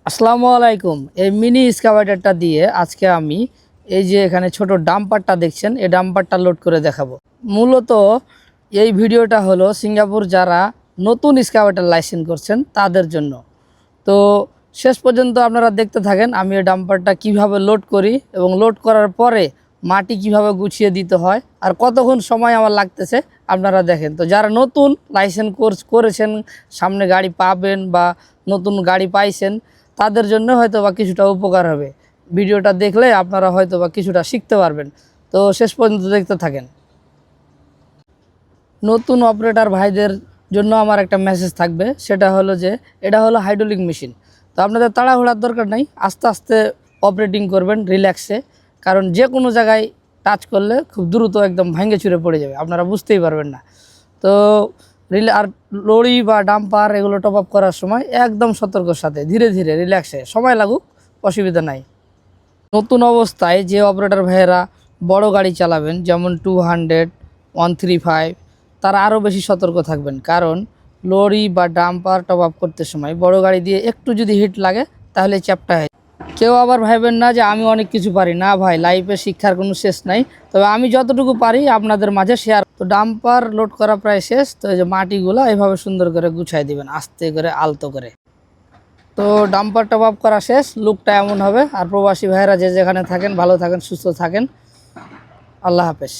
আসসালামু আলাইকুম। এই মিনি এক্সকাভেটরটা দিয়ে আজকে আমি এই যে এখানে ছোট ডাম্পারটা দেখছেন, এই ডাম্পারটা লোড করে দেখাবো। মূলত এই ভিডিওটা হলো সিঙ্গাপুর যারা নতুন এক্সকাভেটর লাইসেন্স করছেন তাদের জন্য। তো শেষ পর্যন্ত আপনারা দেখতে থাকেন আমি এই ডাম্পারটা কিভাবে লোড করি এবং লোড করার পরে মাটি কিভাবে গুছিয়ে দিতে হয় আর কতক্ষণ সময় আমার লাগতেছে আপনারা দেখেন। তো যারা নতুন লাইসেন্স কোর্স করেছেন, সামনে গাড়ি পাবেন বা নতুন গাড়ি পাইছেন, তাদের জন্য হয়তো বা কিছুটা উপকার হবে। ভিডিওটা দেখলে আপনারা হয়তো বা কিছুটা শিখতে পারবেন। তো শেষ পর্যন্ত দেখতে থাকেন। নতুন অপারেটর ভাইদের জন্য আমার একটা মেসেজ থাকবে, সেটা হলো যে এটা হলো হাইড্রোলিক মেশিন। তো আপনাদের তাড়াহুড়ার দরকার নাই, আস্তে আস্তে অপারেটিং করবেন রিল্যাক্সে, কারণ যে কোনো জায়গায় টাচ করলে খুব দ্রুত একদম ভাঙে চুরে পড়ে যাবে, আপনারা বুঝতেই পারবেন না। তো আর লরি বা ডাম্পার এগুলো টপ আপ করার সময় একদম সতর্কর সাথে ধীরে ধীরে রিল্যাক্সে, সময় লাগুক অসুবিধা নাই। নতুন অবস্থায় যে অপারেটর ভাইয়েরা বড় গাড়ি চালাবেন, যেমন 200, 135, তারা আরও বেশি সতর্ক থাকবেন, কারণ লরি বা ডাম্পার টপ আপ করতে সময় বড় গাড়ি দিয়ে একটু যদি হিট লাগে তাহলে চ্যাপটা হয়। কেউ আবার ভাববেন না যে আমি অনেক কিছু পারি না, ভাই লাইফে শিক্ষার কোনো শেষ নাই। তবে আমি যতটুকু পারি আপনাদের মাঝে শেয়ার। তো ডাম্পার লোড করা প্রায় শেষ। তো এই যে মাটিগুলো এভাবে সুন্দর করে গুছাই দিবেন, আস্তে করে আলতো করে। তো ডাম্পার টপ আপ করা শেষ, লুকটা এমন হবে। আর প্রবাসী ভাইয়েরা যে যেখানে থাকেন ভালো থাকেন, সুস্থ থাকেন। আল্লাহ হাফেজ।